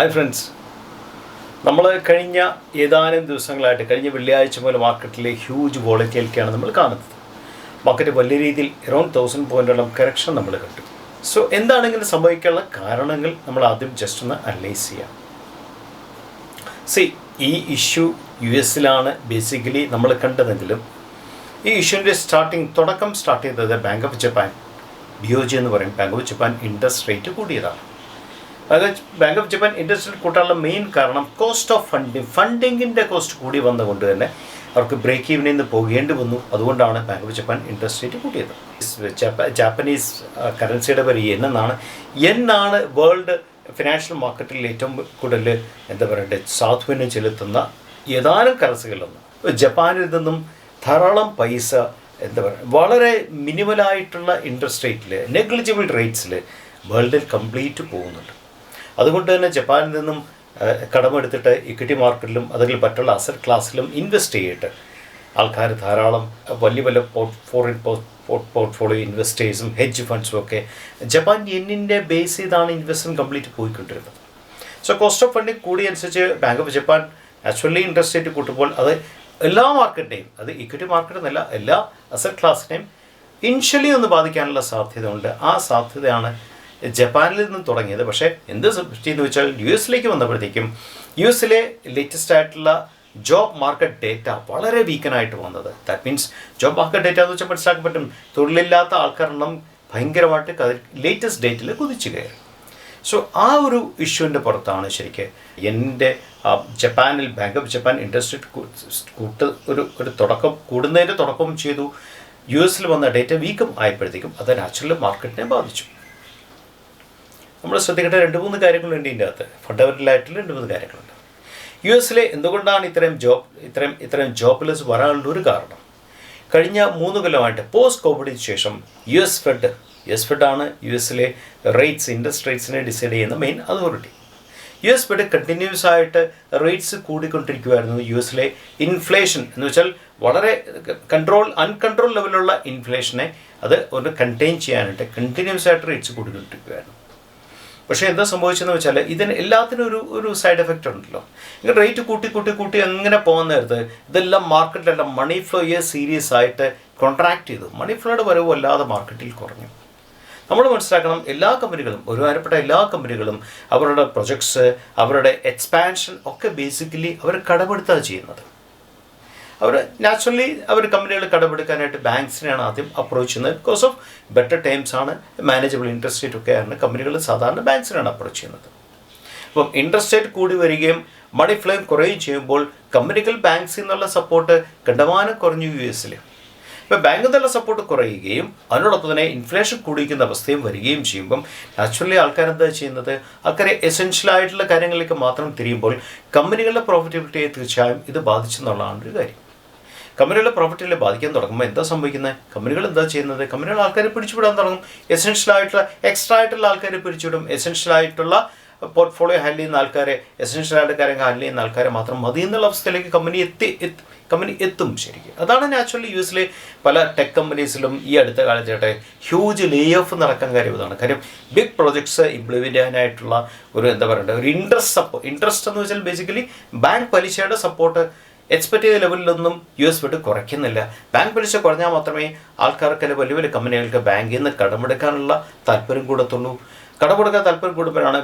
Hi friends, നമ്മൾ കഴിഞ്ഞ ഏതാനും ദിവസങ്ങളായിട്ട് കഴിഞ്ഞ വെള്ളിയാഴ്ച മുതൽ മാർക്കറ്റിലെ ഹ്യൂജ് വോളറ്റിലിറ്റിയാണ് നമ്മൾ കാണുന്നത്. മാർക്കറ്റ് വലിയ രീതിയിൽ അറൗണ്ട് 1000 പോയിൻറ്റോളം കറക്ഷൻ നമ്മൾ കണ്ടു. സോ എന്താണ് ഇങ്ങനെ സംഭവിക്കാനുള്ള കാരണങ്ങൾ നമ്മൾ ആദ്യം ജസ്റ്റ് ഒന്ന് അനലൈസ് ചെയ്യാം. ഈ ഇഷ്യൂ US-ലാണ് ബേസിക്കലി നമ്മൾ കണ്ടതെങ്കിലും ഈ ഇഷ്യൂവിൻ്റെ തുടക്കം സ്റ്റാർട്ട് ചെയ്തത് ബാങ്ക് ഓഫ് ജപ്പാൻ BOJ എന്ന് പറയും. Bank of Japan interest rate കൂടിയതാണ്. അതായത് bank of Japan interest rate കൂട്ടാനുള്ള മെയിൻ കാരണം കോസ്റ്റ് ഓഫ് ഫണ്ടിങ്ങിൻ്റെ കോസ്റ്റ് കൂടി വന്നുകൊണ്ട് തന്നെ അവർക്ക് ബ്രേക്ക് ഈവനിൽ നിന്ന് പോകേണ്ടി വന്നു. അതുകൊണ്ടാണ് bank of Japan interest rate കൂട്ടിയത്. ജാപ്പനീസ് കറൻസിയുടെ പേര് yen എന്നാണ്. yen ആണ് വേൾഡ് ഫിനാൻഷ്യൽ മാർക്കറ്റിൽ ഏറ്റവും കൂടുതൽ സ്വാധീനം ചെലുത്തുന്ന ഏതാനും കറൻസികളൊന്ന്. ജപ്പാനിൽ നിന്നും ധാരാളം പൈസ വളരെ മിനിമലായിട്ടുള്ള ഇൻട്രസ്റ്റ് റേറ്റിൽ, നെഗ്ലിജിബിൾ റേറ്റ്സിൽ വേൾഡിൽ കംപ്ലീറ്റ് പോകുന്നുണ്ട്. അതുകൊണ്ട് തന്നെ ജപ്പാനിൽ നിന്നും കടമെടുത്തിട്ട് ഇക്വിറ്റി മാർക്കറ്റിലും അതിൽ മറ്റുള്ള അസറ്റ് ക്ലാസ്സിലും ഇൻവെസ്റ്റ് ചെയ്തിട്ട് ആൾക്കാർ ധാരാളം വലിയ വലിയ ഫോറിൻ പോർട്ട്ഫോളിയോ ഇൻവെസ്റ്റേഴ്സും ഹെഡ്ജ് ഫണ്ട്സും ഒക്കെ ജപ്പാൻ യെന്നിൻ്റെ ബേസ് ചെയ്താണ് ഇൻവെസ്റ്റ്മെൻറ്റ് കംപ്ലീറ്റ് പോയിക്കൊണ്ടിരുന്നത്. സോ കോസ്റ്റ് ഓഫ് ഫണ്ടിങ് കൂടിയനുസരിച്ച് bank of Japan actually interest rate കൂട്ടുമ്പോൾ അത് എല്ലാ മാർക്കറ്റിനെയും, അത് ഇക്വിറ്റി മാർക്കറ്റ് എന്നല്ല, എല്ലാ അസറ്റ് ക്ലാസ്സിനെയും ഇനിഷ്യലി ഒന്ന് ബാധിക്കാനുള്ള സാധ്യത ഉണ്ട്. ആ സാധ്യതയാണ് ജപ്പാനിൽ നിന്നും തുടങ്ങിയത്. പക്ഷേ എന്ത് ചെയ്യുന്നു വെച്ചാൽ US-ലേക്ക് വന്നപ്പോഴത്തേക്കും US-ലെ ലേറ്റസ്റ്റ് ആയിട്ടുള്ള ജോബ് മാർക്കറ്റ് ഡേറ്റ വളരെ വീക്കനായിട്ട് വന്നത്. That means job market data എന്ന് വെച്ചാൽ മനസ്സിലാക്കാൻ പറ്റും, തൊഴിലില്ലാത്ത ആൾക്കാരെണ്ണം ഭയങ്കരമായിട്ട് ലേറ്റസ്റ്റ് ഡേറ്റിൽ കുതിച്ചു കയറി. സോ ആ ഒരു ഇഷ്യൂവിൻ്റെ പുറത്താണ് ശരിക്ക് ജപ്പാനിൽ ബാങ്ക് ഓഫ് ജപ്പാൻ ഇൻട്രസ്റ്റ് ഒരു തുടക്കം കൂടുന്നതിൻ്റെ തുടക്കവും ചെയ്തു. US-ൽ വന്ന ഡേറ്റ വീക്കം ആയപ്പോഴത്തേക്കും അത് നാച്ചുറൽ മാർക്കറ്റിനെ ബാധിച്ചു. നമ്മൾ ശ്രദ്ധിക്കേണ്ട 2-3 കാര്യങ്ങളുണ്ട് ഇതിൻ്റെ അകത്ത്. ഫണ്ടമെൻ്റലായിട്ടുള്ള 2-3 കാര്യങ്ങളുണ്ട്. US-ലെ എന്തുകൊണ്ടാണ് ഇത്രയും ജോബ്ലെസ് വരാനുള്ള ഒരു കാരണം, കഴിഞ്ഞ 3 കൊല്ലമായിട്ട് പോസ്റ്റ് കോവിഡിന് ശേഷം US Fed ആണ് US-ലെ ഇൻട്രസ്റ്റ് റേറ്റ്സിനെ ഡിസൈഡ് ചെയ്യുന്ന main authority. US Fed continuous ആയിട്ട് റേറ്റ്സ് കൂടിക്കൊണ്ടിരിക്കുമായിരുന്നു. US-ലെ ഇൻഫ്ലേഷൻ എന്ന് വെച്ചാൽ വളരെ അൺകൺട്രോൾ ലെവലുള്ള ഇൻഫ്ലേഷനെ അത് ഒന്ന് കണ്ടെയ്ൻ ചെയ്യാനായിട്ട് കണ്ടിന്യൂസ് ആയിട്ട് റേറ്റ്സ് കൂടിക്കൊണ്ടിരിക്കുമായിരുന്നു. പക്ഷേ എന്താ സംഭവിച്ചതെന്ന് വെച്ചാൽ ഇതിന് എല്ലാത്തിനും ഒരു സൈഡ് എഫക്റ്റ് ഉണ്ടല്ലോ. ഇങ്ങനെ റേറ്റ് കൂട്ടി അങ്ങനെ പോകുന്ന നേരത്ത് ഇതെല്ലാം മാർക്കറ്റിലെല്ലാം മണി ഫ്ലോയെ സീരിയസ് ആയിട്ട് കോൺട്രാക്ട് ചെയ്തു. മണി ഫ്ലോയുടെ വരവ് അല്ലാതെ മാർക്കറ്റിൽ കുറഞ്ഞു. നമ്മൾ മനസ്സിലാക്കണം, ഒരുമാതിരിപ്പെട്ട എല്ലാ കമ്പനികളും അവരുടെ പ്രൊജക്ട്സ്, അവരുടെ എക്സ്പാൻഷൻ ഒക്കെ ബേസിക്കലി അവർ കടമെടുത്താണ് ചെയ്യുന്നത്. അവർ കമ്പനികൾ കടമെടുക്കാനായിട്ട് ബാങ്ക്സിനെയാണ് ആദ്യം അപ്രോച്ച് ചെയ്യുന്നത്. ബിക്കോസ് ഓഫ് ബെറ്റർ ടൈംസ് ആണ്, മാനേജബിൾ ഇൻട്രസ്റ്റ് റേറ്റ് ഒക്കെയാണ് കമ്പനികൾ സാധാരണ ബാങ്ക്സിനാണ് അപ്രോച്ച് ചെയ്യുന്നത്. അപ്പം ഇൻട്രസ്റ്റ് റേറ്റ് കൂടി വരികയും മണി ഫ്ലോ കുറയുകയും ചെയ്യുമ്പോൾ കമ്പനികൾ ബാങ്ക്സിൽ നിന്നുള്ള സപ്പോർട്ട് കണ്ടമാനം കുറഞ്ഞു US-ൽ. ഇപ്പോൾ ബാങ്കിൽ നിന്നുള്ള സപ്പോർട്ട് കുറയുകയും അതിനോടൊപ്പം തന്നെ ഇൻഫ്ലേഷൻ കൂടിയിരിക്കുന്ന അവസ്ഥയും വരികയും ചെയ്യുമ്പം നാച്ചുറലി ആൾക്കാരെന്താ ചെയ്യുന്നത്, ആൾക്കാരെ എസെൻഷ്യലായിട്ടുള്ള കാര്യങ്ങളിലേക്ക് മാത്രം തിരിയുമ്പോൾ കമ്പനികളുടെ പ്രോഫിറ്റബിലിറ്റിയെ തീർച്ചയായും ഇത് ബാധിച്ചെന്നുള്ളതാണ് ഒരു കാര്യം. കമ്പനികളുടെ പ്രോഫിറ്റിനെ ബാധിക്കാൻ തുടങ്ങുമ്പോൾ എന്താ സംഭവിക്കുന്നത്, കമ്പനികൾ എന്താ ചെയ്യുന്നത്, കമ്പനികൾ ആൾക്കാരെ പിടിച്ചുവിടാൻ തുടങ്ങും. എക്സ്ട്രാ ആയിട്ടുള്ള ആൾക്കാരെ പിടിച്ചുവിടും. എസെൻഷ്യലായിട്ടുള്ള പോർട്ട്ഫോളിയോ ഹാൻഡിൽ ചെയ്യുന്ന ആൾക്കാരെ, എസെൻഷ്യലായിട്ട് കാര്യങ്ങൾ ഹാൻഡിൽ ചെയ്യുന്ന ആൾക്കാരെ മാത്രം മതി എന്നുള്ള അവസ്ഥയിലേക്ക് കമ്പനി എത്തും. ശരിക്കും അതാണ് നാച്ചുറലി US-ലെ പല ടെക് കമ്പനീസിലും ഈ അടുത്ത കാലത്തായിട്ട് ഹ്യൂജ് ലേ ഓഫ് നടക്കാൻ കാര്യം ഇതാണ്. കാര്യം ബിഗ് പ്രോജക്ട്സ് ഇംപ്ലിമെൻ്റ് ചെയ്യാനായിട്ടുള്ള ഒരു ഒരു ഇൻട്രസ്റ്റ് എന്ന് വെച്ചാൽ ബേസിക്കലി ബാങ്ക് പലിശയുടെ സപ്പോർട്ട് എക്സ്പെക്ട് ചെയ്ത ലെവലിലൊന്നും US Fed കുറയ്ക്കുന്നില്ല. ബാങ്ക് പലിശ കുറഞ്ഞാൽ മാത്രമേ ആൾക്കാർക്ക് വലിയ വലിയ കമ്പനികൾക്ക് ബാങ്കിൽ നിന്ന് കടമെടുക്കാനുള്ള താല്പര്യം കൂടത്തുള്ളൂ. കടമെടുക്കാൻ താല്പര്യം കൂടുമ്പോഴാണ്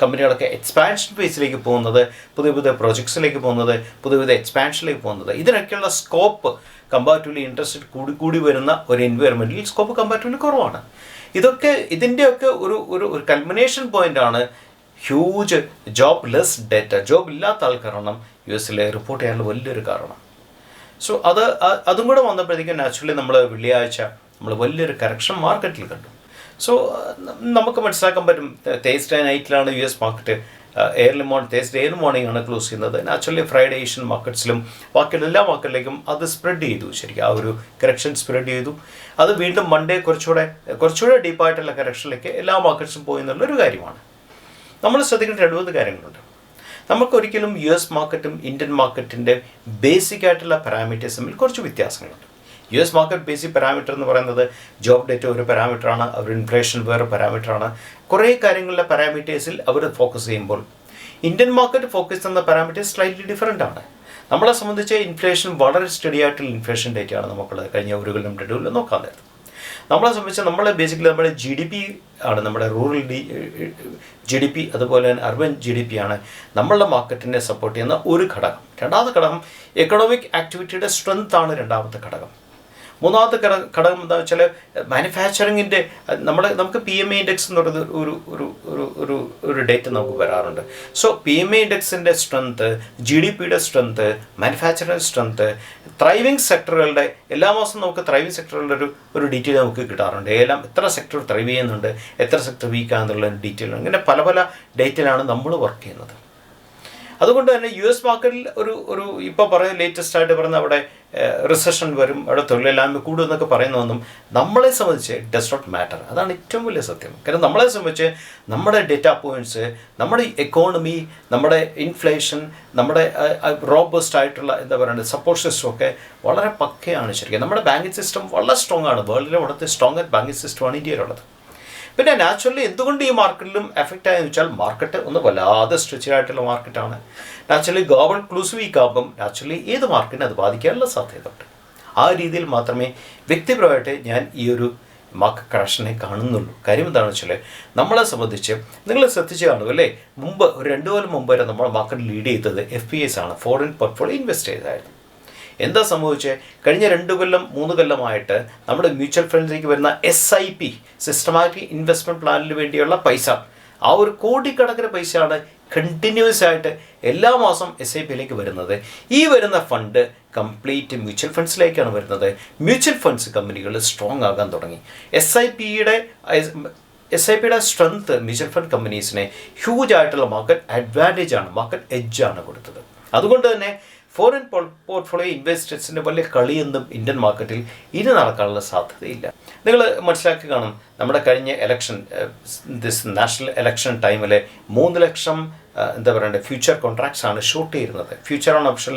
കമ്പനികളൊക്കെ എക്സ്പാൻഷൻ ഫേസിലേക്ക് പോകുന്നത്, പുതിയ പ്രോജക്ട്സിലേക്ക് പോകുന്നത്, പുതിയ എക്സ്പാൻഷനിലേക്ക് പോകുന്നത്. ഇതിനൊക്കെയുള്ള സ്കോപ്പ് കമ്പാരിറ്റീവ്ലി ഇൻട്രസ്റ്റ് കൂടി വരുന്ന ഒരു എൻവയറമെൻറ്റിൽ സ്കോപ്പ് കമ്പാരിറ്റീവ്ലി കുറവാണ്. ഇതിൻ്റെയൊക്കെ ഒരു കൾമിനേഷൻ പോയിൻ്റാണ് ഹ്യൂജ് ജോബ്ലെസ് ഡേറ്റ. ജോബ് ഇല്ലാത്ത ആൾക്കാരണം US-ലെ റിപ്പോർട്ട് ചെയ്യാനുള്ള വലിയൊരു കാരണം. സോ അതും കൂടെ വന്നപ്പോഴത്തേക്കും നാച്ചുറലി വെള്ളിയാഴ്ച വലിയൊരു കറക്ഷൻ മാർക്കറ്റിൽ കണ്ടു. സോ നമുക്ക് മനസ്സിലാക്കാൻ പറ്റും, തേസ്ഡേ നൈറ്റിലാണ് US മാർക്കറ്റ് തേസ്ഡേ മോർണിംഗ് ആണ് ക്ലോസ് ചെയ്യുന്നത്. നാച്ചുറലി ഫ്രൈഡേ ഏഷ്യൻ മാർക്കറ്റ്സിലും ബാക്കിയുള്ള എല്ലാ മാർക്കറ്റിലേക്കും അത് സ്പ്രെഡ് ചെയ്തു. ശരിക്കും ആ ഒരു കറക്ഷൻ സ്പ്രെഡ് ചെയ്തു. അത് വീണ്ടും മൺഡേ കുറച്ചുകൂടെ ഡീപ്പായിട്ടുള്ള കറക്ഷനിലേക്ക് എല്ലാ മാർക്കറ്റ്സും പോയി എന്നുള്ളൊരു കാര്യമാണ്. നമ്മൾ ശ്രദ്ധിക്കേണ്ട 2-3 കാര്യങ്ങളുണ്ട്. നമുക്കൊരിക്കലും US മാർക്കറ്റും ഇന്ത്യൻ മാർക്കറ്റിൻ്റെ ബേസിക് ആയിട്ടുള്ള പാരാമീറ്റേഴ്സ് തമ്മിൽ കുറച്ച് വ്യത്യാസങ്ങളുണ്ട്. US മാർക്കറ്റ് ബേസിക് പാരാമീറ്റർ എന്ന് പറയുന്നത് ജോബ് ഡേറ്റ ഒരു പാരാമീറ്ററാണ്, അവർ ഇൻഫ്ലേഷൻ വേറെ പാരാമീറ്ററാണ്. കുറേ കാര്യങ്ങളിലെ പാരാമീറ്റേഴ്സിൽ അവർ ഫോക്കസ് ചെയ്യുമ്പോൾ ഇന്ത്യൻ മാർക്കറ്റ് ഫോക്കസ് ചെയ്യുന്ന പാരാമീറ്റേഴ്സ് സ്ലൈറ്റ്ലി ഡിഫറൻ്റ് ആണ്. നമ്മളെ സംബന്ധിച്ച് ഇൻഫ്ലേഷൻ വളരെ സ്റ്റഡി ആയിട്ടുള്ള ഇൻഫ്ലേഷൻ ഡേറ്റയാണ് നമുക്കുള്ളത് കഴിഞ്ഞ ഒരു കൊല്ലം 2 കൊല്ലം നോക്കാൻ നേരത്ത്. നമ്മളെ സംബന്ധിച്ച് നമ്മളെ ബേസിക്കലി നമ്മുടെ GDP ആണ്, നമ്മുടെ റൂറൽ GDP അതുപോലെ തന്നെ അർബൻ GDP ആണ് നമ്മളുടെ മാർക്കറ്റിനെ സപ്പോർട്ട് ചെയ്യുന്ന ഒരു ഘടകം. രണ്ടാമത്തെ ഘടകം എക്കണോമിക് ആക്ടിവിറ്റിയുടെ സ്ട്രെങ്ത് ആണ് രണ്ടാമത്തെ ഘടകം. മൂന്നാമത്തെ ഘടകം എന്താ വെച്ചാൽ മാനുഫാക്ചറിങ്ങിൻ്റെ നമുക്ക് PMI ഇൻഡെക്സ് എന്ന് പറയുന്നത് ഒരു ഡേറ്റ് നമുക്ക് വരാറുണ്ട്. സോ PMI ഇൻഡെക്സിൻ്റെ സ്ട്രെങ്ത്, GDPയുടെ സ്ട്രെങ്ത്, മാനുഫാക്ചറിങ് സ്ട്രെങ്ത്, ത്രൈവിങ് സെക്ടറുകളുടെ എല്ലാ മാസവും നമുക്ക് ത്രൈവിങ് സെക്ടറുകളുടെ ഒരു ഡീറ്റെയിൽ നമുക്ക് കിട്ടാറുണ്ട്. എല്ലാം എത്ര സെക്ടർ ത്രൈവ് ചെയ്യുന്നുണ്ട്, എത്ര സെക്ടർ വീക്കാന്നുള്ള ഡീറ്റെയിൽ, അങ്ങനെ പല പല ഡേറ്റിലാണ് നമ്മൾ വർക്ക് ചെയ്യുന്നത്. അതുകൊണ്ട് തന്നെ US മാർക്കറ്റിൽ ഒരു ഇപ്പോൾ പറയുന്ന ലേറ്റസ്റ്റ് ആയിട്ട് പറയുന്ന അവിടെ റിസഷൻ വരും, അവിടെ തൊഴിലില്ലായ്മ കൂടും എന്നൊക്കെ പറയുന്നതൊന്നും നമ്മളെ സംബന്ധിച്ച് ഡസ് നോട്ട് മാറ്റർ. അതാണ് ഏറ്റവും വലിയ സത്യം. കാരണം നമ്മളെ സംബന്ധിച്ച് നമ്മുടെ ഡേറ്റാ പോയിൻറ്റ്സ്, നമ്മുടെ എക്കോണമി, നമ്മുടെ ഇൻഫ്ലേഷൻ, നമ്മുടെ റോബസ്റ്റ് ആയിട്ടുള്ള എന്താ പറയുക സപ്പോർട്ട് സിസ്റ്റം ഒക്കെ വളരെ പക്കയാണ്. ശരിക്കും നമ്മുടെ ബാങ്കിങ് സിസ്റ്റം വളരെ സ്ട്രോങ് ആണ്. വേൾഡിലെ വളരെ സ്ട്രോങ് ബാങ്കിങ് സിസ്റ്റമാണ് ഇന്ത്യയിലുള്ളത്. പിന്നെ നാച്ചുറലി എന്തുകൊണ്ട് ഈ മാർക്കറ്റിലും എഫക്റ്റ് ആയെന്ന് വെച്ചാൽ മാർക്കറ്റ് ഒന്ന് വല്ലാതെ സ്ട്രെച്ചഡ് ആയിട്ടുള്ള മാർക്കറ്റാണ്. നാച്ചുറലി ഗ്ലോബൽ ക്ലൂസ് വീക്ക് ആകുമ്പം നാച്ചുറലി ഏത് മാർക്കറ്റിനെ അത് ബാധിക്കാനുള്ള സാധ്യതയുണ്ട്. ആ രീതിയിൽ മാത്രമേ വ്യക്തിപരമായിട്ട് ഞാൻ ഈ ഒരു മാർക്കറ്റ് ക്രാഷിനെ കാണുന്നുള്ളൂ. കാര്യം എന്താണെന്ന് വെച്ചാൽ നമ്മളെ സംബന്ധിച്ച് നിങ്ങൾ ശ്രദ്ധിച്ച് കാണും അല്ലേ, മുമ്പ് ഒരു 2 കൊല്ലം മുമ്പ് വരെ നമ്മുടെ മാർക്കറ്റ് ലീഡ് ചെയ്തത് FPIs ആണ്, ഫോറിൻ പോർട്ട്ഫോളിയോ ഇൻവെസ്റ്റ് ചെയ്തതായിരുന്നു. എന്താ സംഭവിച്ചത്? കഴിഞ്ഞ 2 കൊല്ലം 3 കൊല്ലമായിട്ട് നമ്മുടെ മ്യൂച്വൽ ഫണ്ടിലേക്ക് വരുന്ന SIP സിസ്റ്റമാറ്റിക് ഇൻവെസ്റ്റ്മെൻറ്റ് പ്ലാനിന് വേണ്ടിയുള്ള പൈസ, ആ ഒരു കോടിക്കണക്കിന് പൈസയാണ് കണ്ടിന്യൂസ് ആയിട്ട് എല്ലാ മാസം SIPയിലേക്ക് വരുന്നത്. ഈ വരുന്ന ഫണ്ട് കംപ്ലീറ്റ് മ്യൂച്വൽ ഫണ്ട്സിലേക്കാണ് വരുന്നത്. മ്യൂച്വൽ ഫണ്ട്സ് കമ്പനികൾ സ്ട്രോങ് ആകാൻ തുടങ്ങി. SIPയുടെ സ്ട്രെങ്ത് മ്യൂച്വൽ ഫണ്ട് കമ്പനീസിനെ ഹ്യൂജ് ആയിട്ടുള്ള മാർക്കറ്റ് അഡ്വാൻറ്റേജ് ആണ്, മാർക്കറ്റ് എഡ്ജ് ആണ് കൊടുത്തത്. അതുകൊണ്ട് തന്നെ ഫോറിൻ പോർട്ട്ഫോളിയോ ഇൻവെസ്റ്റേഴ്സിൻ്റെ വലിയ കളിയൊന്നും ഇന്ത്യൻ മാർക്കറ്റിൽ ഇനി നടക്കാനുള്ള സാധ്യതയില്ല. നിങ്ങൾ മനസ്സിലാക്കി കാണും, നമ്മുടെ കഴിഞ്ഞ ഇലക്ഷൻ നാഷണൽ ഇലക്ഷൻ ടൈമിൽ 3 ലക്ഷം എന്താ പറയണ്ടേ ഫ്യൂച്ചർ കോൺട്രാക്ട്സ് ആണ് ഷൂട്ട് ചെയ്യുന്നത്. ഫ്യൂച്ചറാണ് ഓപ്ഷൻ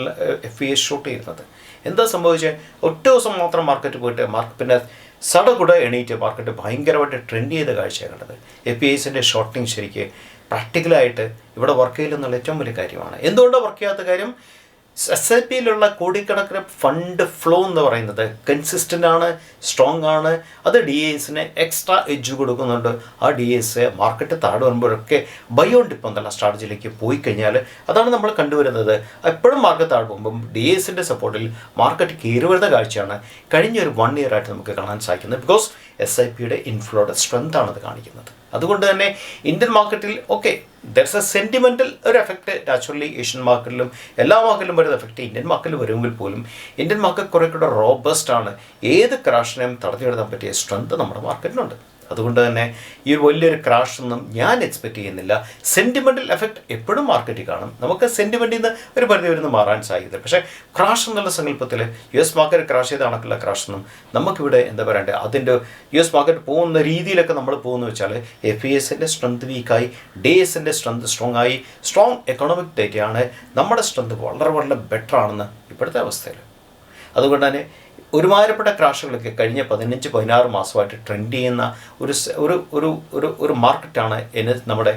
FPIs ഷൂട്ട് ചെയ്യുന്നത്. എന്താ സംഭവിച്ചത്? ഒറ്റ ദിവസം മാത്രം മാർക്കറ്റ് പോയിട്ട് പിന്നെ സടകുട എണീറ്റ് മാർക്കറ്റ് ഭയങ്കരമായിട്ട് ട്രെൻഡ് ചെയ്ത കാഴ്ചയാണ് കണ്ടത്. FPIസിൻ്റെ ഷോർട്ടിങ് ശരിക്ക് പ്രാക്ടിക്കലായിട്ട് ഇവിടെ വർക്ക് ചെയ്യില്ലെന്നുള്ള ഏറ്റവും വലിയ കാര്യമാണ്. എന്തുകൊണ്ടാണ് വർക്ക് ചെയ്യാത്ത കാര്യം? SIPയിലുള്ള കോടിക്കണക്കിന് ഫണ്ട് ഫ്ലോ എന്ന് പറയുന്നത് കൺസിസ്റ്റൻ്റ് ആണ്, സ്ട്രോങ് ആണ്. അത് DASന് എക്സ്ട്രാ എഡ്ജ് കൊടുക്കുന്നുണ്ട്. ആ DAS മാർക്കറ്റ് താഴെ വരുമ്പോഴൊക്കെ ബൈ ഓൺ ഡിപ്പ് എന്നുള്ള സ്ട്രാറ്റജിയിലേക്ക് പോയി കഴിഞ്ഞാൽ അതാണ് നമ്മൾ കണ്ടുവരുന്നത്. എപ്പോഴും മാർക്കറ്റ് താഴെ പോകുമ്പം DASൻ്റെ സപ്പോർട്ടിൽ മാർക്കറ്റ് കയറി വരുന്ന കാഴ്ചയാണ് കഴിഞ്ഞൊരു 1 ഇയർ ആയിട്ട് നമുക്ക് കാണാൻ സാധിക്കുന്നത്. ബിക്കോസ് SIPയുടെ ഇൻഫ്ലോയുടെ സ്ട്രെങ്ത് ആണത് കാണിക്കുന്നത്. അതുകൊണ്ട് തന്നെ ഇന്ത്യൻ മാർക്കറ്റിൽ ദർസ് എ സെൻറ്റിമെൻ്റൽ ഒരു എഫക്റ്റ് നാച്ചുറലി ഏഷ്യൻ മാർക്കറ്റിലും എല്ലാ മാർക്കറ്റിലും വരുന്ന എഫക്റ്റ് ഇന്ത്യൻ മാർക്കറ്റിൽ വരുമെങ്കിൽ പോലും ഇന്ത്യൻ മാർക്കറ്റ് കുറേ കൂടെ റോബസ്റ്റ് ആണ്. ഏത് ക്രാഷിനെയും തടഞ്ഞു നിർത്താൻ പറ്റിയ സ്ട്രെങ്ത് നമ്മുടെ മാർക്കറ്റിനുണ്ട്. അതുകൊണ്ട് തന്നെ ഈ ഒരു വലിയൊരു ക്രാഷ് ഒന്നും ഞാൻ എക്സ്പെക്റ്റ് ചെയ്യുന്നില്ല. സെൻറ്റിമെൻ്റൽ എഫക്റ്റ് എപ്പോഴും മാർക്കറ്റിൽ കാണും. നമുക്ക് സെൻറ്റിമെൻറ്റിൽ നിന്ന് ഒരു പരിധി വരുന്ന മാറാൻ സാധ്യത. പക്ഷേ ക്രാഷ് എന്നുള്ള സങ്കല്പത്തിൽ US മാർക്കറ്റ് ക്രാഷ് ചെയ്ത കണക്കുള്ള ക്രാഷൊന്നും നമുക്കിവിടെ എന്താ പറയണ്ടേ, അതിൻ്റെ US മാർക്കറ്റ് പോകുന്ന രീതിയിലൊക്കെ നമ്മൾ പോകുന്നു വെച്ചാൽ FPIസിൻ്റെ സ്ട്രെങ്ത് വീക്കായി, DASൻ്റെ സ്ട്രെങ്ത് സ്ട്രോങ് ആയി. സ്ട്രോങ് എക്കണോമിക് ഡേറ്റയാണ്. നമ്മുടെ സ്ട്രെങ്ത് വളരെ വളരെ ബെറ്റർ ആണെന്ന് ഇപ്പോഴത്തെ അവസ്ഥയിൽ. അതുകൊണ്ട് തന്നെ ഒരുമാതിരിപ്പെട്ട ക്രാഷുകളൊക്കെ കഴിഞ്ഞ 15-16 മാസമായിട്ട് ട്രെൻഡ് ചെയ്യുന്ന ഒരു മാർക്കറ്റാണ് നമ്മുടെ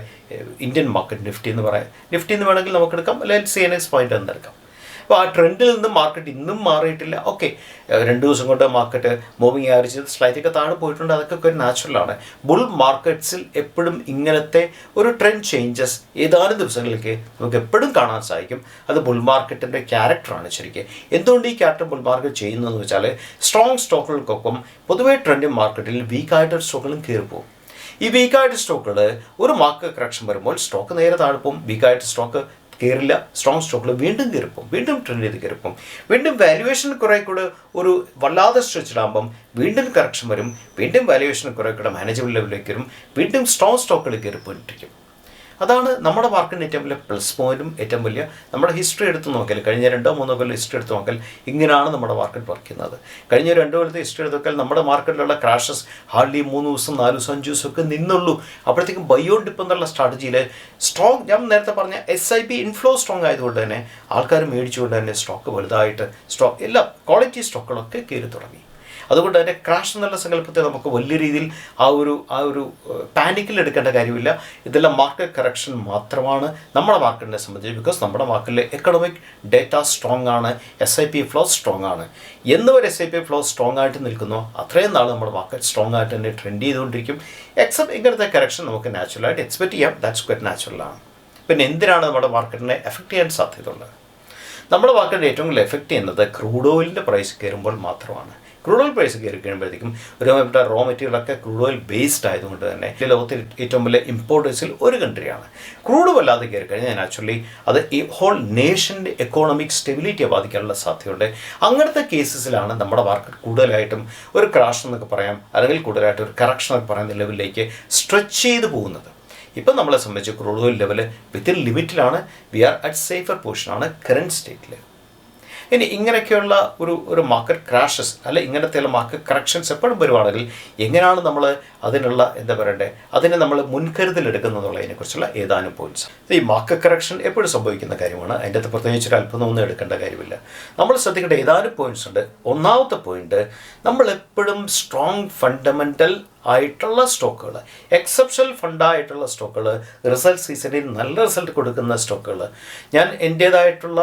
ഇന്ത്യൻ മാർക്കറ്റ് നിഫ്റ്റി എന്ന് പറയാം. നിഫ്റ്റി എന്ന് വേണമെങ്കിൽ നമുക്കെടുക്കാം, അല്ലെങ്കിൽ CNX പോയിൻ്റ് എന്നെടുക്കാം. അപ്പോൾ ആ ട്രെൻഡിൽ നിന്ന് മാർക്കറ്റ് ഇന്നും മാറിയിട്ടില്ല. 2 ദിവസം കൊണ്ട് മാർക്കറ്റ് മൂവിങ് ആവറേജ് സ്ലൈറ്റൊക്കെ താഴെ പോയിട്ടുണ്ട്. അതൊക്കെ ഒരു നാച്ചുറലാണ്. ബുൾ മാർക്കറ്റ്സിൽ എപ്പോഴും ഇങ്ങനത്തെ ഒരു ട്രെൻഡ് ചേഞ്ചസ് ഏതാനും ദിവസങ്ങളിലേക്ക് നമുക്ക് എപ്പോഴും കാണാൻ സാധിക്കും. അത് ബുൾ മാർക്കറ്റിൻ്റെ ക്യാരക്ടറാണ് ശരിക്കും. എന്തുകൊണ്ട് ഈ ക്യാരക്ടർ ബുൾ മാർക്കറ്റ് ചെയ്യുന്നതെന്ന് വെച്ചാൽ സ്ട്രോങ് സ്റ്റോക്കുകൾക്കൊപ്പം പൊതുവേ ട്രെൻഡ് മാർക്കറ്റിൽ വീക്കായിട്ട് സ്റ്റോക്കുകളും കയറി പോകും. ഈ വീക്കായിട്ട് സ്റ്റോക്കുകൾ ഒരു മാർക്കറ്റ് കറക്ഷൻ വരുമ്പോൾ സ്റ്റോക്ക് നേരെ താഴെ പോകും. വീക്കായിട്ട് സ്റ്റോക്ക് കയറില്ല, സ്ട്രോങ് സ്റ്റോക്കിൽ വീണ്ടും കയറിപ്പോവും, വീണ്ടും ട്രെൻഡ് ചെയ്ത് കയറിപ്പോവും. വീണ്ടും വാല്യുവേഷൻ കുറേ കൂടെ ഒരു വല്ലാതെ സ്ട്രെച്ചിലാകുമ്പം വീണ്ടും കറക്ഷൻ വരും. വീണ്ടും വാല്യുവേഷൻ കുറേ കൂടെ മാനേജബിൾ ലെവലിലേക്ക് വരും. വീണ്ടും സ്ട്രോങ് സ്റ്റോക്കുകൾ കയറിപ്പോയിട്ടിരിക്കും. അതാണ് നമ്മുടെ മാർക്കറ്റിൻ്റെ ഏറ്റവും വലിയ പ്ലസ് പോയിൻറ്റും ഏറ്റവും വലിയ നമ്മുടെ ഹിസ്റ്ററി എടുത്ത് നോക്കിയാൽ കഴിഞ്ഞ 2-3 കൊല്ലം ഹിസ്റ്ററി എടുത്ത് നോക്കിയാൽ ഇങ്ങനെയാണ് നമ്മുടെ മാർക്കറ്റ് വർക്ക് ചെയ്യുന്നത്. കഴിഞ്ഞ 2 കൊല്ലത്തെ ഹിസ്റ്ററി എടുത്ത് നോക്കിയാൽ നമ്മുടെ മാർക്കറ്റിലുള്ള ക്രാഷസ് ഹാർഡ്ലി 3 ദിവസം 4 ദിവസം 5 ദിവസം ഒക്കെ നിന്നുള്ളൂ. അപ്പോഴത്തേക്കും ബൈ ഓൺ ഡിപ്പ് എന്നുള്ള സ്ട്രാറ്റജിയിൽ സ്ട്രോങ്, ഞാൻ നേരത്തെ പറഞ്ഞ SIP ഇൻഫ്ലോ സ്ട്രോങ് ആയതുകൊണ്ട് തന്നെ ആൾക്കാർ മേടിച്ചുകൊണ്ട് തന്നെ സ്റ്റോക്ക് വലുതായിട്ട് എല്ലാ ക്വാളിറ്റി സ്റ്റോക്കുകളൊക്കെ കയറി തുടങ്ങി. അതുകൊണ്ട് തന്നെ ക്രാഷ് എന്നുള്ള സങ്കല്പത്തെ നമുക്ക് വലിയ രീതിയിൽ ആ ഒരു പാനിക്കിൽ എടുക്കേണ്ട കാര്യമില്ല. ഇതെല്ലാം മാർക്കറ്റ് കറക്ഷൻ മാത്രമാണ് നമ്മുടെ മാർക്കറ്റിനെ സംബന്ധിച്ച്. ബിക്കോസ് നമ്മുടെ മാർക്കറ്റിലെ എക്കണോമിക് ഡേറ്റ സ്ട്രോങ് ആണ്, SIP ഫ്ലോ സ്ട്രോങ് ആണ്. എന്നവർ SIP ഫ്ലോ സ്ട്രോങ് ആയിട്ട് നിൽക്കുന്നോ അത്രയും നാൾ നമ്മുടെ മാർക്കറ്റ് സ്ട്രോങ് ആയിട്ട് തന്നെ ട്രെൻഡ് ചെയ്തുകൊണ്ടിരിക്കും. എക്സെപ്റ്റ് ഇങ്ങനത്തെ കറക്ഷൻ നമുക്ക് നാച്ചുറലായിട്ട് എക്സ്പെക്ട് ചെയ്യാം. ദാറ്റ്സ് ക്വൈറ്റ് നാച്ചുറലാണ്. പിന്നെ എന്തിനാണ് നമ്മുടെ മാർക്കറ്റിനെ എഫക്റ്റ് ചെയ്യാൻ സാധ്യതയുള്ളത്? നമ്മുടെ മാർക്കറ്റിനെ ഏറ്റവും കൂടുതൽ എഫക്റ്റ് ചെയ്യുന്നത് ക്രൂഡ് ഓയിലിൻ്റെ പ്രൈസ് കയറുമ്പോൾ മാത്രമാണ്. ക്രൂഡ് ഓയിൽ പ്രൈസ് കയറി കഴിയുമ്പോഴത്തേക്കും ഒരുമാതിരി റോ മെറ്റീരിയലൊക്കെ ക്രൂഡ് ഓയിൽ ബേസ്ഡ് ആയതുകൊണ്ട് തന്നെ ലോകത്തിൽ ഏറ്റവും വലിയ ഇമ്പോർട്ടേഴ്സിൽ ഒരു കൺട്രിയാണ്. ക്രൂഡ് വല്ലാതെ കയറി കഴിഞ്ഞാൽ നാച്ചുറലി അത് ഈ ഹോൾ നേഷൻ്റെ എക്കോണമിക് സ്റ്റെബിലിറ്റിയെ ബാധിക്കാനുള്ള സാധ്യതയുണ്ട്. അങ്ങനത്തെ കേസസിലാണ് നമ്മുടെ മാർക്കറ്റ് കൂടുതലായിട്ടും ഒരു ക്രാഷ് എന്നൊക്കെ പറയാം, അല്ലെങ്കിൽ കൂടുതലായിട്ട് ഒരു കറക്ഷൻ എന്നൊക്കെ പറയുന്ന ലെവലിലേക്ക് സ്ട്രെച്ച് ചെയ്ത് പോകുന്നത്. ഇപ്പം നമ്മളെ സംബന്ധിച്ച് ക്രൂഡ് ഓയിൽ ലെവൽ വിത്തിൻ ലിമിറ്റിലാണ്. വി ആർ അറ്റ് സേഫർ പൊസിഷനാണ് കറൻറ്റ് സ്റ്റേറ്റിൽ. ഇനി ഇങ്ങനെയൊക്കെയുള്ള ഒരു മാർക്കറ്റ് ക്രാഷസ് അല്ലെ ഇങ്ങനത്തെയുള്ള മാർക്കറ്റ് കറക്ഷൻസ് എപ്പോഴും വരുവാണെങ്കിൽ എങ്ങനെയാണ് നമ്മൾ അതിനുള്ള അതിനെ നമ്മൾ മുൻകരുതലെടുക്കുന്നതിനെക്കുറിച്ചുള്ള ഏതാനും പോയിന്റ്സ്. ഈ മാർക്കറ്റ് കറക്ഷൻ എപ്പോഴും സംഭവിക്കുന്ന കാര്യമാണ്. അതിൻ്റെ അകത്ത് പ്രത്യേകിച്ചൊരു അല്പമൊന്നും എടുക്കേണ്ട കാര്യമില്ല. നമ്മൾ ശ്രദ്ധിക്കേണ്ട ഏതാനും പോയിന്റ്സ് ഉണ്ട്. ഒന്നാമത്തെ പോയിന്റ്, നമ്മളെപ്പോഴും സ്ട്രോങ് ഫണ്ടമെൻ്റൽ ആയിട്ടുള്ള സ്റ്റോക്കുകൾ, എക്സെപ്ഷണൽ ഫണ്ടായിട്ടുള്ള സ്റ്റോക്കുകൾ, റിസൾട്ട് സീസണിൽ നല്ല റിസൾട്ട് കൊടുക്കുന്ന സ്റ്റോക്കുകൾ. ഞാൻ എൻ്റേതായിട്ടുള്ള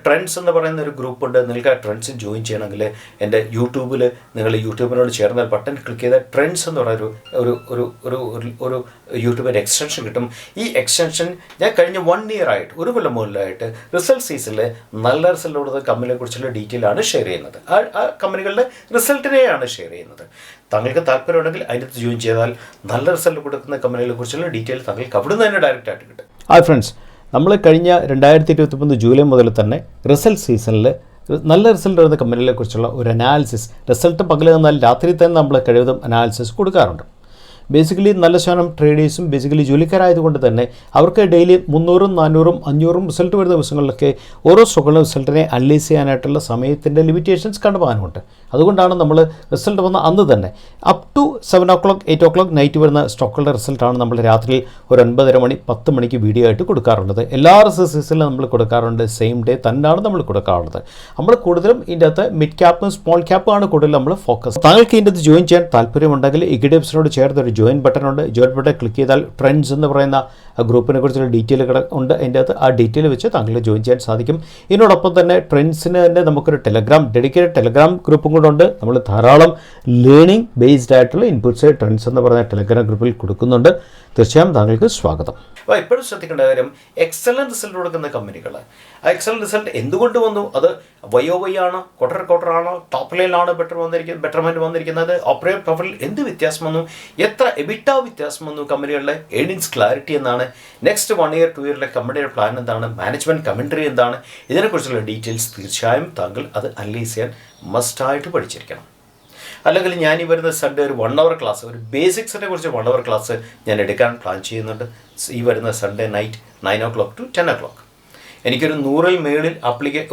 ട്രെൻഡ്സ് എന്ന് പറയുന്ന ഒരു ഗ്രൂപ്പുണ്ട്. നിങ്ങൾക്ക് ആ ട്രെൻഡ്സ് ജോയിൻ ചെയ്യണമെങ്കിൽ എൻ്റെ യൂട്യൂബിൽ നിങ്ങൾ യൂട്യൂബിനോട് ചേർന്ന ബട്ടൺ ക്ലിക്ക് ചെയ്താൽ ട്രെൻഡ്സ് എന്ന് പറയുന്ന ഒരു യൂട്യൂബിൻ്റെ എക്സ്റ്റൻഷൻ കിട്ടും. ഈ എക്സ്റ്റൻഷൻ ഞാൻ കഴിഞ്ഞ 1 year ആയിട്ട്, 1 കൊല്ലം മുതലായിട്ട് റിസൾട്ട് സീസണിൽ നല്ല റിസൾട്ട് കൊടുത്ത കമ്പനിയെ കുറിച്ചുള്ള ഡീറ്റെയിൽ ആണ് ഷെയർ ചെയ്യുന്നത്. ആ കമ്പനികളുടെ റിസൾട്ടിനെയാണ് ഷെയർ ചെയ്യുന്നത്. താങ്കൾക്ക് താല്പര്യമുണ്ടെങ്കിൽ അതിനകത്ത് ജോയിൻ ചെയ്താൽ നല്ല റിസൾട്ട് കൊടുക്കുന്ന കമ്പനികളെ കുറിച്ചുള്ള ഡീറ്റെയിൽ താങ്കൾക്ക് അവിടെ നിന്ന് തന്നെ ഡയറക്റ്റ് ആയിട്ട് കിട്ടും. ഹായ് ഫ്രണ്ട്സ്, നമ്മൾ കഴിഞ്ഞ 2023 ജൂലൈ മുതൽ തന്നെ റിസൾട്ട് സീസണിൽ നല്ല റിസൾട്ട് വരുന്ന കമ്പനികളെ കുറിച്ചുള്ള ഒരു അനാലിസിസ്, റിസൾട്ട് പകൽ തന്നാൽ രാത്രി തന്നെ നമ്മൾ കഴിവതും അനാലിസിസ് കൊടുക്കാറുണ്ട്. ബേസിക്കലി നല്ല ശതമാനം ട്രേഡേഴ്സും ബേസിക്കലി ജോലിക്കാരായതുകൊണ്ട് തന്നെ അവർക്ക് ഡെയിലി 300, 400, 500 റിസൾട്ട് വരുന്ന ദിവസങ്ങളിലൊക്കെ ഓരോ സ്റ്റോക്കുകളുടെ റിസൾട്ടിനെ അനലൈസ് ചെയ്യാനായിട്ടുള്ള സമയത്തിൻ്റെ ലിമിറ്റേഷൻസ് കണ്ടുപോകാനുണ്ട്. അതുകൊണ്ടാണ് നമ്മൾ റിസൾട്ട് വന്ന അന്ന് തന്നെ up to 7 o'clock 8 o'clock night വരുന്ന സ്റ്റോക്കുകളുടെ റിസൾട്ടാണ് നമ്മൾ രാത്രി ഒരു 9:30 മണി 10 മണിക്ക് വീഡിയോ ആയിട്ട് കൊടുക്കാറുള്ളത്. എല്ലാ റിസൾട്ട്സിലും നമ്മൾ കൊടുക്കാറുണ്ട്. സെയിം ഡേ തന്നെയാണ് നമ്മൾ കൊടുക്കാറുള്ളത്. നമ്മൾ കൂടുതലും ഇതിൻ്റെ അകത്ത് മിഡ് ക്യാപ്പും സ്മോൾ ക്യാപ്പും ആണ് കൂടുതൽ നമ്മൾ ഫോക്കസ്. താങ്കൾക്ക് ഇതിൻ്റെ അകത്ത് ജോയിൻ ചെയ്യാൻ താല്പര്യമുണ്ടെങ്കിൽ ഇഗ്ഡിപ്സിനോട് ചേർത്ത് ഒരു ജോയിൻ ബട്ടൺ ഉണ്ട്. ജോയിൻ ബട്ടൺ ക്ലിക്ക് ചെയ്താൽ ട്രെൻഡ്സ് എന്ന് പറയുന്ന ഗ്രൂപ്പിനെ കുറിച്ചുള്ള ഡീറ്റെയിലുകൾ ഉണ്ട്. അതിൻ്റെ അകത്ത് ആ ഡീറ്റെയിൽ വെച്ച് താങ്കൾ ജോയിൻ ചെയ്യാൻ സാധിക്കും. ഇതിനോടൊപ്പം തന്നെ ട്രെൻഡ്സിന് തന്നെ നമുക്കൊരു ഡെഡിക്കേറ്റഡ് ടെലഗ്രാം ഗ്രൂപ്പും കൂടെ ഉണ്ട്. നമ്മൾ ധാരാളം ലേണിംഗ് ബേസ്ഡ് ആയിട്ടുള്ള ഇൻപുട്സ് ട്രെൻഡ്സ് എന്ന് പറയുന്ന ടെലഗ്രാം ഗ്രൂപ്പിൽ കൊടുക്കുന്നുണ്ട്. തീർച്ചയായും താങ്കൾക്ക് സ്വാഗതം. അപ്പോൾ എപ്പോഴും ശ്രദ്ധിക്കേണ്ട കാര്യം, എക്സലൻറ്റ് റിസൾട്ട് കൊടുക്കുന്ന കമ്പനികൾ, ആ എക്സലൻറ്റ് റിസൾട്ട് എന്തുകൊണ്ട് വന്നു? അത് YOY ആണോ, ക്വാർട്ടർ ആണോ, ടോപ്പ് ലൈനിലാണോ ബെറ്റർമെൻറ്റ് വന്നിരിക്കുന്നത്, ഓപ്പറേറ്റ് പ്രോഫിറ്റിൽ എന്ത് വ്യത്യാസം വന്നു, എത്ര എബിറ്റ വ്യത്യാസം വന്നു, കമ്പനികളുടെ ഏർണിങ്സ് ക്ലാരിറ്റി എന്താണ്, നെക്സ്റ്റ് 1 year 2 yearലെ കമ്പനിയുടെ പ്ലാൻ എന്താണ്, മാനേജ്മെൻറ്റ് കമൻട്രി എന്താണ്, ഇതിനെക്കുറിച്ചുള്ള ഡീറ്റെയിൽസ് തീർച്ചയായും താങ്കൾ അത് അനലൈസ് ചെയ്യാൻ മസ്റ്റായിട്ട് പഠിച്ചിരിക്കണം. അല്ലെങ്കിൽ ഞാൻ ഈ വരുന്ന സൺഡേ ഒരു 1 hour ക്ലാസ്, ഒരു ബേസിക്സിനെ കുറിച്ച് 1 hour ക്ലാസ് ഞാൻ എടുക്കാൻ പ്ലാൻ ചെയ്യുന്നുണ്ട്. ഈ വരുന്ന Sunday night 9 o'clock to 10 o'clock. എനിക്കൊരു 100-ൽ മേളിൽ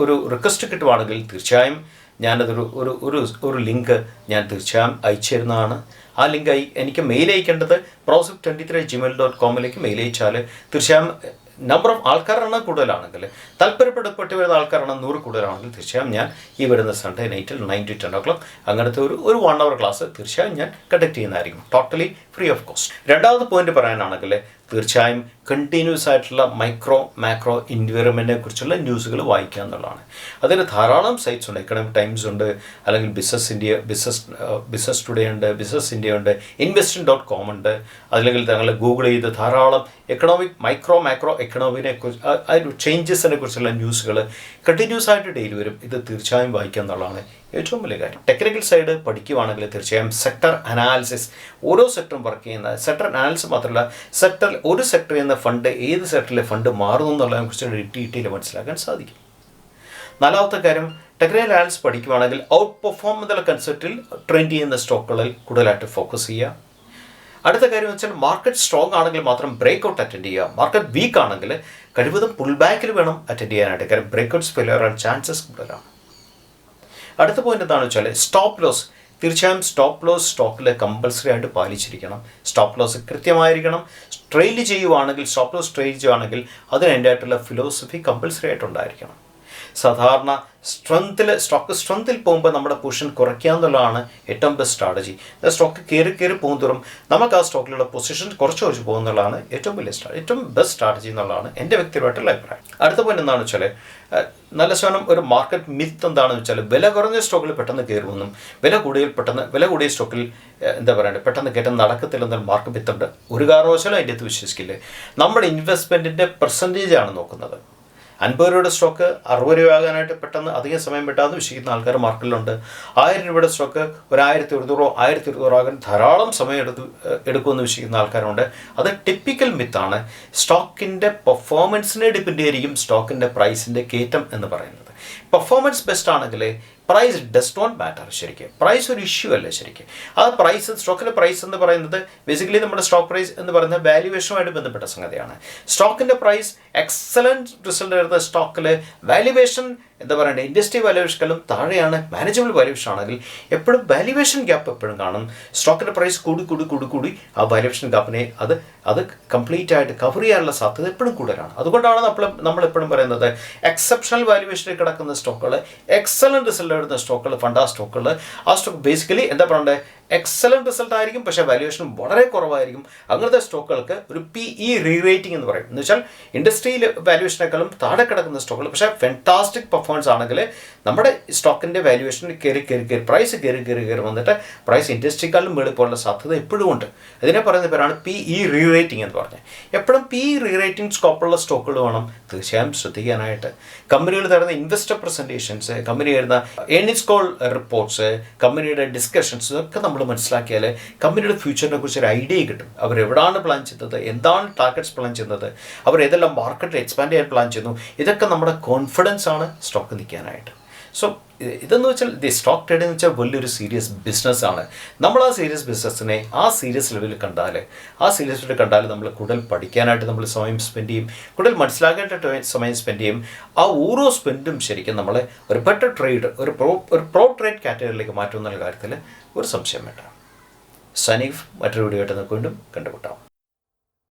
ഒരു റിക്വസ്റ്റ് കിട്ടുവാണെങ്കിൽ തീർച്ചയായും ഞാനതൊരു ലിങ്ക് ഞാൻ തീർച്ചയായും അയച്ചു തരുന്നതാണ്. ആ ലിങ്ക് എനിക്ക് മെയിൽ അയക്കേണ്ടത് prosip23@gmail.com മെയിൽ അയച്ചാൽ തീർച്ചയായും നമ്പർ ഓഫ് ആൾക്കാരാണ് കൂടുതലാണെങ്കിൽ, താല്പര്യപ്പെട്ട് വരുന്ന ആൾക്കാരാണ് 100 കൂടുതലാണെങ്കിൽ തീർച്ചയായും ഞാൻ ഈ വരുന്ന സൺഡേ നൈറ്റിൽ 9 to 10 o'clock അങ്ങനത്തെ ഒരു 1 hour ക്ലാസ് തീർച്ചയായും ഞാൻ കണ്ടക്ട് ചെയ്യുന്നതായിരിക്കും, ടോട്ടലി ഫ്രീ ഓഫ് കോസ്റ്റ്. രണ്ടാമത്തെ പോയിന്റ് പറയാനാണെങ്കിൽ തീർച്ചയായും കണ്ടിന്യൂസ് ആയിട്ടുള്ള മാക്രോ എൻവയറമെൻറ്റിനെ കുറിച്ചുള്ള ന്യൂസുകൾ വായിക്കുക എന്നുള്ളതാണ്. അതിന് ധാരാളം സൈറ്റ്സ് ഉണ്ട്. എക്കണോമിക് ടൈംസ് ഉണ്ട്, അല്ലെങ്കിൽ ബിസിനസ് ടുഡേ ഉണ്ട്, ബിസിനസ് ഇന്ത്യ ഉണ്ട്, investing.com ഉണ്ട്. അല്ലെങ്കിൽ താങ്കൾ ഗൂഗിൾ ചെയ്ത് ധാരാളം എക്കണോമിക് മാക്രോ എക്കണോമിനെ കുറിച്ച് അതിൻ്റെ ചേഞ്ചസിനെ കുറിച്ചുള്ള ന്യൂസുകൾ കണ്ടിന്യൂസ് ആയിട്ട് ഡെയിലി വരും. ഇത് തീർച്ചയായും വായിക്കുക എന്നുള്ളതാണ് ഏറ്റവും വലിയ കാര്യം. ടെക്നിക്കൽ സൈഡ് പഠിക്കുകയാണെങ്കിൽ തീർച്ചയായും സെക്ടർ അനാലിസിസ്, ഓരോ സെക്ടറും വർക്ക് ചെയ്യുന്ന സെക്ടർ അനാലിസിസ് മാത്രമല്ല, ഒരു സെക്ടറിൽ നിന്ന് ഫണ്ട് ഏത് സെക്ടറിലെ ഫണ്ട് മാറുന്നു എന്നുള്ളതിനെ കുറിച്ച് ഡീറ്റെയിൽ മനസ്സിലാക്കാൻ സാധിക്കും. നാലാമത്തെ കാര്യം, ടെക്നിക്കൽ അനാലിസിസ് പഠിക്കുകയാണെങ്കിൽ ഔട്ട് പെർഫോം എന്നുള്ള കൺസെപ്റ്റിൽ ട്രെൻഡ് ചെയ്യുന്ന സ്റ്റോക്കുകളിൽ കൂടുതലായിട്ട് ഫോക്കസ് ചെയ്യുക. അടുത്ത കാര്യം വെച്ചാൽ മാർക്കറ്റ് സ്ട്രോങ് ആണെങ്കിൽ മാത്രം ബ്രേക്ക് ഔട്ട് അറ്റൻഡ് ചെയ്യുക. മാർക്കറ്റ് വീക്ക് ആണെങ്കിൽ കഴിവതും പുൾ ബാക്കിൽ വേണം അറ്റൻഡ് ചെയ്യാനായിട്ട്. കാര്യം ബ്രേക്ക് ഔട്ട്സ് ഫെയിലിയർ ആകാൻ ചാൻസസ് കൂടുതലാണ്. അടുത്ത പോയിന്റ് എന്താണെന്ന് വെച്ചാൽ സ്റ്റോപ്പ് ലോസ്. തീർച്ചയായും സ്റ്റോപ്പ് ലോസ് സ്റ്റോക്കിൽ കമ്പൽസറി ആയിട്ട് പാലിച്ചിരിക്കണം. സ്റ്റോപ്പ് ലോസ് കൃത്യമായിരിക്കണം. ട്രെയിൽ ചെയ്യുവാണെങ്കിൽ, സ്റ്റോപ്പ് ലോസ് ട്രെയിൽ ചെയ്യുവാണെങ്കിൽ അതിന് എൻ്റെ ആയിട്ടുള്ള ഫിലോസഫി കമ്പൽസറി ആയിട്ടുണ്ടായിരിക്കണം. സാധാരണ സ്റ്റോക്ക് സ്ട്രെങ്ത്തിൽ പോകുമ്പോൾ നമ്മുടെ പൊസിഷൻ കുറയ്ക്കുക എന്നുള്ളതാണ് ഏറ്റവും ബെസ്റ്റ് സ്ട്രാറ്റജി. സ്റ്റോക്ക് കയറി പോകുന്നതോറും നമുക്ക് ആ സ്റ്റോക്കിലുള്ള പൊസിഷൻ കുറച്ച് പോകുന്നുള്ളതാണ് ഏറ്റവും ബെസ്റ്റ് സ്ട്രാറ്റജി എന്നുള്ളതാണ് എൻ്റെ വ്യക്തിപരമായിട്ടുള്ള അഭിപ്രായം. അടുത്ത പോയിന്റ് എന്താണെന്ന് വെച്ചാൽ നല്ല ശതമാനം ഒരു മാർക്കറ്റ് മിത്ത് എന്താണെന്ന് വെച്ചാൽ വില കുറഞ്ഞ സ്റ്റോക്കിൽ പെട്ടെന്ന് കയറുമെന്നും വില കൂടിയ സ്റ്റോക്കിൽ പെട്ടെന്ന് കയറ്റം നടക്കത്തില്ലെന്നൊരു മാർക്കറ്റ് മിത്തുണ്ട്. ഒരു കാരണവശാലും അതിൻ്റെ അടുത്ത് വിശ്വസിക്കില്ലേ. നമ്മുടെ ഇൻവെസ്റ്റ്മെൻറ്റിൻ്റെ പെർസെൻറ്റേജാണ് നോക്കുന്നത്. 50 രൂപയുടെ സ്റ്റോക്ക് 60 രൂപയാകാനായിട്ട് പെട്ടെന്ന് അധികം സമയം വിട്ടാന്ന് വിശ്വസിക്കുന്ന ആൾക്കാർ മാർക്കറ്റിലുണ്ട്. 1000 രൂപയുടെ സ്റ്റോക്ക് ഒരു 1100 ആകാൻ ധാരാളം സമയം എടുക്കുമെന്ന് വിശ്വസിക്കുന്ന ആൾക്കാരുണ്ട്. അത് ടിപ്പിക്കൽ മിത്താണ്. സ്റ്റോക്കിൻ്റെ പെർഫോമൻസിനെ ഡിപ്പെൻഡ് ചെയ്തിരിക്കും സ്റ്റോക്കിൻ്റെ പ്രൈസിൻ്റെ കയറ്റം എന്ന് പറയുന്നത്. പെർഫോമൻസ് ബെസ്റ്റ് ആണെങ്കിൽ പ്രൈസ് ഡസ് നോട്ട് മാറ്റർ. ശരിക്കും പ്രൈസ് ഒരു ഇഷ്യൂ അല്ല. ശരിക്കും ആ സ്റ്റോക്കിൻ്റെ പ്രൈസ് എന്ന് പറയുന്നത് ബേസിക്കലി നമ്മുടെ സ്റ്റോക്ക് പ്രൈസ് എന്ന് പറയുന്നത് വാല്യുവേഷനുമായിട്ട് ബന്ധപ്പെട്ട സംഗതിയാണ്. സ്റ്റോക്കിൻ്റെ പ്രൈസ് എക്സലൻറ്റ് റിസൾട്ട് വരുന്ന സ്റ്റോക്കിൽ വാല്യുവേഷൻ ഇൻഡസ്ട്രി വാല്യുവേഷനും താഴെയാണ്, മാനേജബിൾ വാല്യുവേഷൻ ആണെങ്കിൽ എപ്പോഴും വാല്യുവേഷൻ ഗ്യാപ്പ് എപ്പോഴും കാണും. സ്റ്റോക്കിൻ്റെ പ്രൈസ് കൂടി ആ വാല്യുവേഷൻ ഗ്യാപ്പിനെ അത് കംപ്ലീറ്റ് ആയിട്ട് കവർ ചെയ്യാനുള്ള സാധ്യത എപ്പോഴും കൂടുതലാണ്. അതുകൊണ്ടാണ് നമ്മളെപ്പോഴും പറയുന്നത് എക്സെപ്ഷണൽ വാല്യുവേഷനിൽ കിടക്കുന്ന സ്റ്റോക്കുകൾ, എക്സലൻറ്റ് റിസൾട്ട് വരുന്ന സ്റ്റോക്കുകൾ, ഫണ്ടാ സ്റ്റോക്കുകൾ, ആ സ്റ്റോക്ക് ബേസിക്കലി എക്സലൻറ്റ് റിസൾട്ട് ആയിരിക്കും, പക്ഷേ വാല്യുവേഷൻ വളരെ കുറവായിരിക്കും. അങ്ങനത്തെ സ്റ്റോക്കുകൾക്ക് ഒരു PE റീറേറ്റിംഗ് എന്ന് പറയും. എന്ന് വെച്ചാൽ ഇൻഡസ്ട്രിയിൽ വാല്യുവേഷനേക്കാളും താഴെ കിടക്കുന്ന സ്റ്റോക്കുകൾ പക്ഷേ ഫെൻറ്റാസ്റ്റിക് പെർഫോമൻസ് ആണെങ്കിൽ നമ്മുടെ സ്റ്റോക്കിൻ്റെ വാല്യുവേഷൻ കയറി പ്രൈസ് കയറി വന്നിട്ട് പ്രൈസ് ഇൻഡസ്ട്രിക്കാളും മേളിൽ പോലുള്ള സാധ്യത എപ്പോഴും ഉണ്ട്. ഇതിനെ പറയുന്ന പേരാണ് PE റീറേറ്റിംഗ് എന്ന് പറഞ്ഞത്. എപ്പോഴും PE റീറേറ്റിംഗ് സ്കോപ്പുള്ള സ്റ്റോക്കുകൾ വേണം തീർച്ചയായും ശ്രദ്ധിക്കാനായിട്ട്. കമ്പനികൾ തരുന്ന ഇൻവെസ്റ്റർ പ്രസൻറ്റേഷൻസ്, കമ്പനി തരുന്ന ഏർണിങ്സ് കോൾ റിപ്പോർട്ട്സ്, കമ്പനിയുടെ ഡിസ്കഷൻസ് ഇതൊക്കെ നമ്മൾ മനസ്സിലാക്കിയാൽ കമ്പനിയുടെ ഫ്യൂച്ചറിനെ കുറിച്ച് ഒരു ഐഡിയ കിട്ടും. അവരെവിടാണ് പ്ലാൻ ചെയ്യുന്നത്, എന്താണ് ടാർഗറ്റ്സ് പ്ലാൻ ചെയ്യുന്നത്, അവർ ഏതെല്ലാം മാർക്കറ്റിൽ എക്സ്പാൻഡ് ചെയ്യാൻ പ്ലാൻ ചെയ്യുന്നു, ഇതൊക്കെ നമ്മുടെ കോൺഫിഡൻസ് ആണ് സ്റ്റോക്ക് നിൽക്കാനായിട്ട്. സോ ഇതെന്ന് വെച്ചാൽ സ്റ്റോക്ക് ട്രേഡിംഗ് എന്ന് വെച്ചാൽ വലിയൊരു സീരിയസ് ബിസിനസ്സാണ്. നമ്മൾ ആ സീരിയസ് ബിസിനസ്സിനെ ആ സീരിയസ് ലെവലിൽ കണ്ടാൽ നമ്മൾ കൂടുതൽ പഠിക്കാനായിട്ട് നമ്മൾ സമയം സ്പെൻഡ് ചെയ്യും, കൂടുതൽ മനസ്സിലാക്കാനായിട്ട് സമയം സ്പെൻഡ് ചെയ്യും. ആ ഓരോ സ്പെൻഡും ശരിക്കും നമ്മളെ ഒരു ബെറ്റർ ട്രേഡ്, ഒരു പ്രോ ട്രേഡ് കാറ്റഗറിയിലേക്ക് മാറ്റുമെന്നുള്ള കാര്യത്തിൽ ഒരു സംശയം വേണ്ട. സനീഫ് മറ്റൊരു വീഡിയോ ആയിട്ട് നമുക്ക് വീണ്ടും കണ്ടുമുട്ടാം.